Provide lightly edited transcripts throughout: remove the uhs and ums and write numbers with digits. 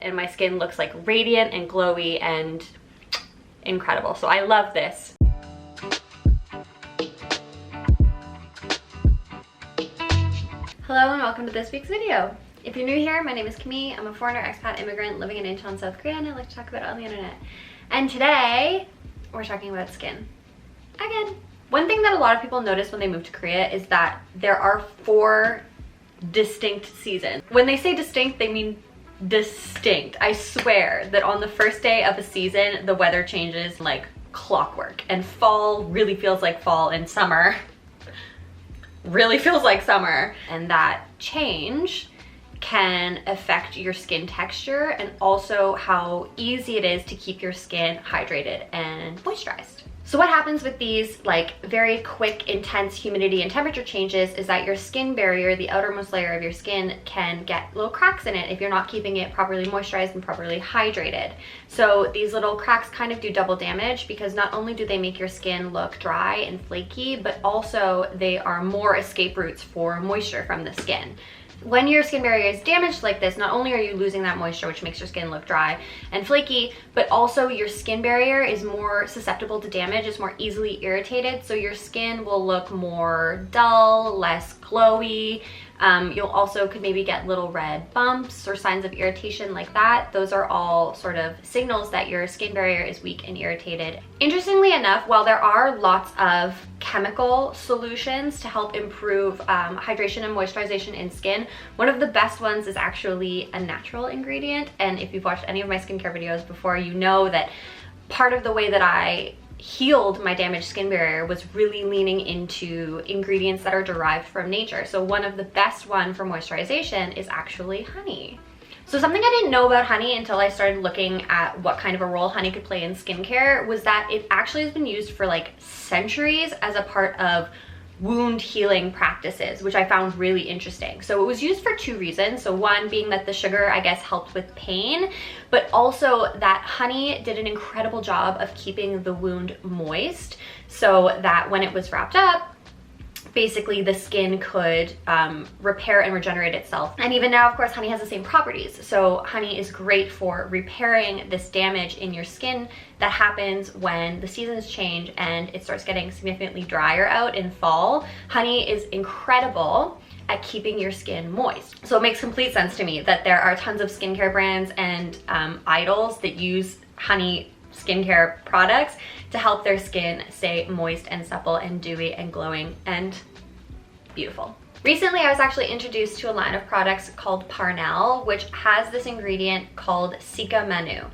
and my skin looks like radiant and glowy and incredible. So I love this. Hello and welcome to this week's video. If you're new here, my name is Camille. I'm a foreigner expat immigrant living in Incheon, South Korea, and I like to talk about it on the internet. And today, we're talking about skin. Again. One thing that a lot of people notice when they move to Korea is that there are 4 distinct seasons. When they say distinct, they mean distinct. I swear that on the first day of a season, the weather changes like clockwork, and fall really feels like fall, and summer really feels like summer. And that change can affect your skin texture and also how easy it is to keep your skin hydrated and moisturized. So what happens with these like very quick, intense humidity and temperature changes is that your skin barrier, the outermost layer of your skin, can get little cracks in it if you're not keeping it properly moisturized and properly hydrated. So these little cracks kind of do double damage, because not only do they make your skin look dry and flaky, but also they are more escape routes for moisture from the skin. When your skin barrier is damaged like this, not only are you losing that moisture, which makes your skin look dry and flaky, but also your skin barrier is more susceptible to damage. It's more easily irritated, so your skin will look more dull, less glowy. You'll also could maybe get little red bumps or signs of irritation like that. Those are all sort of signals that your skin barrier is weak and irritated. Interestingly enough, while there are lots of chemical solutions to help improve hydration and moisturization in skin, one of the best ones is actually a natural ingredient. And if you've watched any of my skincare videos before, you know that part of the way that I healed my damaged skin barrier was really leaning into ingredients that are derived from nature. So one of the best one for moisturization is actually honey. So something I didn't know about honey until I started looking at what kind of a role honey could play in skincare was that it actually has been used for like centuries as a part of wound healing practices, which I found really interesting. So it was used for 2 reasons. So one being that the sugar, I guess, helped with pain, but also that honey did an incredible job of keeping the wound moist, so that when it was wrapped up, basically the skin could repair and regenerate itself. And even now, of course, honey has the same properties. So honey is great for repairing this damage in your skin that happens when the seasons change and it starts getting significantly drier out in fall. Honey is incredible at keeping your skin moist. So it makes complete sense to me that there are tons of skincare brands and idols that use honey skincare products to help their skin stay moist and supple and dewy and glowing and beautiful. Recently, I was actually introduced to a line of products called Parnell, which has this ingredient called Cicamanu,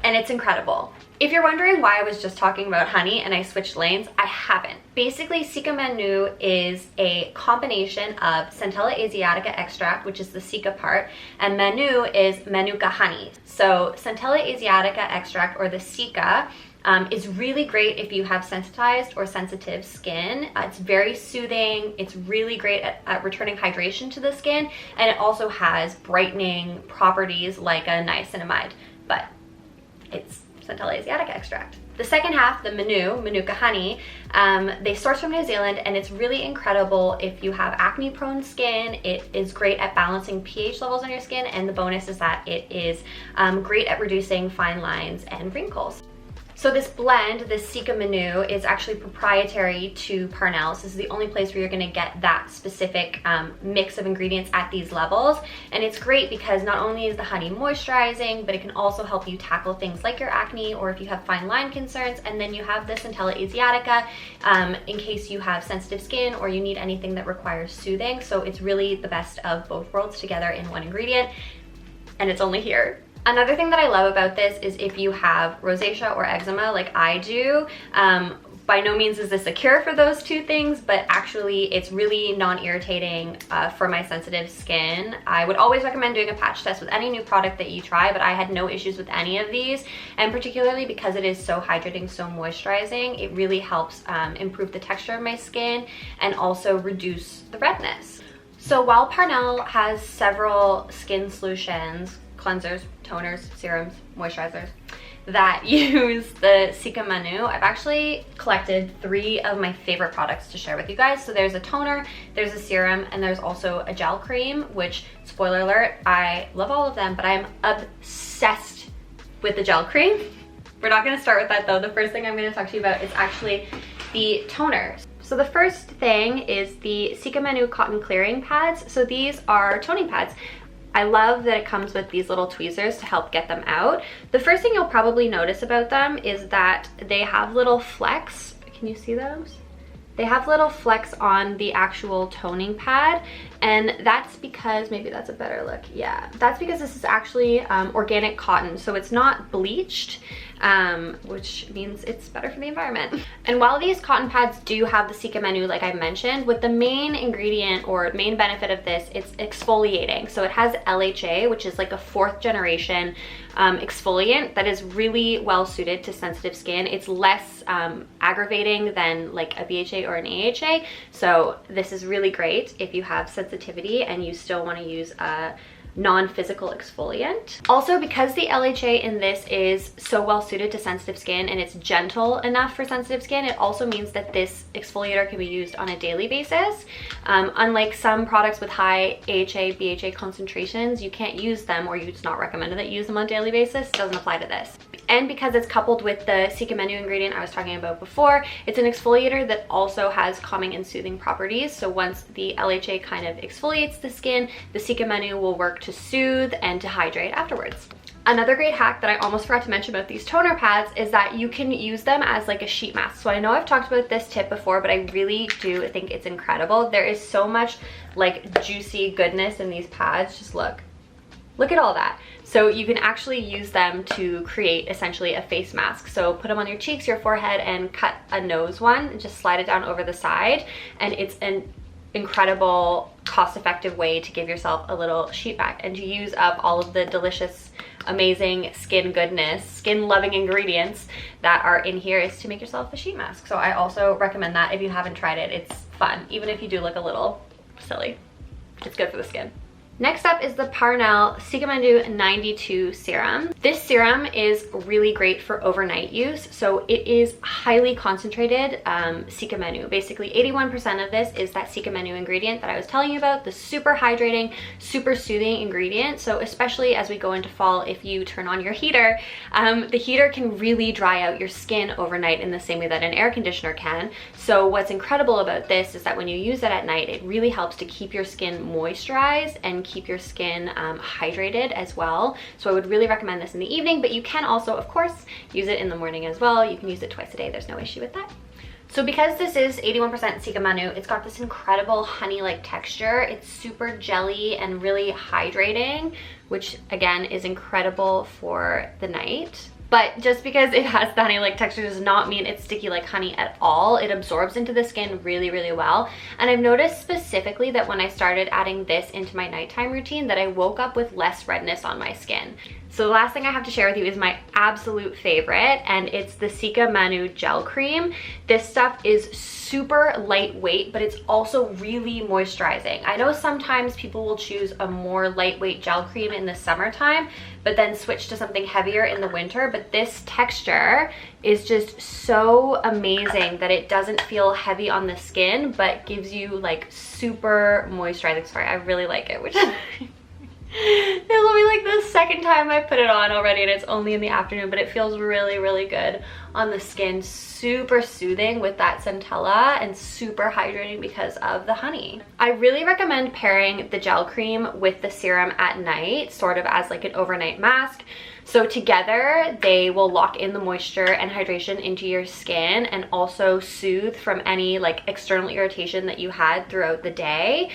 and it's incredible. If you're wondering why I was just talking about honey and I switched lanes, I haven't. Basically, Cicamanu is a combination of Centella Asiatica Extract, which is the Cica part, and Manu is Manuka Honey. So Centella Asiatica Extract, or the Cica, is really great if you have sensitized or sensitive skin. It's very soothing. It's really great at returning hydration to the skin, and it also has brightening properties like a niacinamide, but it's Centella Asiatica Extract. The second half, the Manuka Honey, they source from New Zealand, and it's really incredible if you have acne-prone skin. It is great at balancing pH levels on your skin, and the bonus is that it is great at reducing fine lines and wrinkles. So this blend, this Cicamanu, is actually proprietary to Parnell. So this is the only place where you're gonna get that specific mix of ingredients at these levels. And it's great because not only is the honey moisturizing, but it can also help you tackle things like your acne, or if you have fine line concerns. And then you have the Centella Asiatica in case you have sensitive skin or you need anything that requires soothing. So it's really the best of both worlds together in one ingredient, and it's only here. Another thing that I love about this is if you have rosacea or eczema like I do, by no means is this a cure for those 2 things, but actually it's really non-irritating for my sensitive skin. I would always recommend doing a patch test with any new product that you try, but I had no issues with any of these, and particularly because it is so hydrating, so moisturizing, it really helps improve the texture of my skin and also reduce the redness. So while Parnell has several skin solutions, cleansers, toners, serums, moisturizers, that use the Cicamanu. I've actually collected 3 of my favorite products to share with you guys. So there's a toner, there's a serum, and there's also a gel cream, which, spoiler alert, I love all of them, but I'm obsessed with the gel cream. We're not gonna start with that though. The first thing I'm gonna talk to you about is actually the toner. So the first thing is the Cicamanu cotton clearing pads. So these are toning pads. I love that it comes with these little tweezers to help get them out. The first thing you'll probably notice about them is that they have little flecks. Can you see those? They have little flecks on the actual toning pad, and that's because, maybe that's a better look, yeah. That's because this is actually organic cotton, so it's not bleached, which means it's better for the environment. And while these cotton pads do have the Cicamanu, like I mentioned, with the main ingredient or main benefit of this, it's exfoliating. So it has LHA, which is like a 4th generation exfoliant that is really well suited to sensitive skin. It's less aggravating than like a BHA or an AHA. So this is really great if you have sensitivity and you still want to use a non-physical exfoliant. Also, because the LHA in this is so well suited to sensitive skin and it's gentle enough for sensitive skin, it also means that this exfoliator can be used on a daily basis. Unlike some products with high AHA, BHA concentrations, you can't use them, or it's not recommended that you use them on a daily basis. It doesn't apply to this. And because it's coupled with the Cicamanu ingredient I was talking about before, it's an exfoliator that also has calming and soothing properties. So once the LHA kind of exfoliates the skin, the Cicamanu will work to soothe and to hydrate afterwards. Another great hack that I almost forgot to mention about these toner pads is that you can use them as like a sheet mask. So I know I've talked about this tip before, but I really do think it's incredible. There is so much like juicy goodness in these pads. Just look at all that. So you can actually use them to create essentially a face mask. So put them on your cheeks, your forehead, and cut a nose one and just slide it down over the side. And it's an incredible, cost-effective way to give yourself a little sheet back and to use up all of the delicious, amazing skin goodness, skin loving ingredients that are in here, is to make yourself a sheet mask. So I also recommend that if you haven't tried it. It's fun, even if you do look a little silly. It's good for the skin. Next up is the Parnell Cicamanu 92 serum. This serum is really great for overnight use. So it is highly concentrated Cicamanu. Basically 81% of this is that Cicamanu ingredient that I was telling you about, the super hydrating, super soothing ingredient. So especially as we go into fall, if you turn on your heater, the heater can really dry out your skin overnight in the same way that an air conditioner can. So what's incredible about this is that when you use it at night, it really helps to keep your skin moisturized and keep your skin hydrated as well. So I would really recommend this in the evening, but you can also, of course, use it in the morning as well. You can use it twice a day. There's no issue with that. So because this is 81% Cicamanu, it's got this incredible honey-like texture. It's super jelly and really hydrating, which again is incredible for the night. But just because it has the honey-like texture does not mean it's sticky like honey at all. It absorbs into the skin really, really well. And I've noticed specifically that when I started adding this into my nighttime routine, that I woke up with less redness on my skin. So the last thing I have to share with you is my absolute favorite, and it's the Cicamanu gel cream. This stuff is super lightweight, but it's also really moisturizing. I know sometimes people will choose a more lightweight gel cream in the summertime, but then switch to something heavier in the winter. But this texture is just so amazing that it doesn't feel heavy on the skin, but gives you like super moisturizing. Sorry, I really like it, which this will be like the second time I put it on already, and it's only in the afternoon, but it feels really, really good on the skin. Super soothing with that centella and super hydrating because of the honey. I really recommend pairing the gel cream with the serum at night, sort of as like an overnight mask. So together they will lock in the moisture and hydration into your skin and also soothe from any like external irritation that you had throughout the day,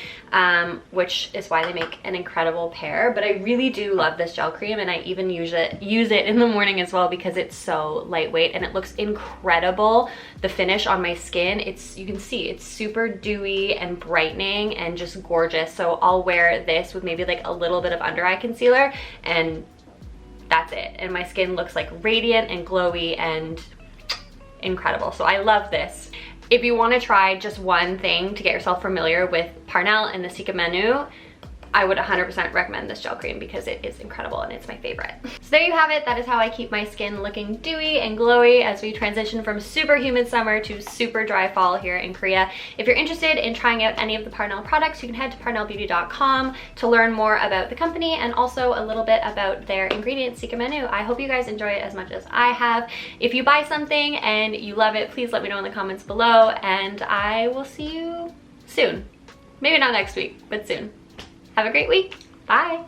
which is why they make an incredible pair. But I really do love this gel cream, and I even use it in the morning as well because it's so lightweight and it looks incredible. The finish on my skin, you can see it's super dewy and brightening and just gorgeous. So I'll wear this with maybe like a little bit of under eye concealer, and that's it. And my skin looks like radiant and glowy and incredible. So I love this. If you want to try just one thing to get yourself familiar with Parnell and the Cicamanu, I would 100% recommend this gel cream because it is incredible and it's my favorite. So there you have it. That is how I keep my skin looking dewy and glowy as we transition from super humid summer to super dry fall here in Korea. If you're interested in trying out any of the Parnell products, you can head to parnellbeauty.com to learn more about the company and also a little bit about their ingredient, Cicamanu. I hope you guys enjoy it as much as I have. If you buy something and you love it, please let me know in the comments below, and I will see you soon. Maybe not next week, but soon. Have a great week. Bye.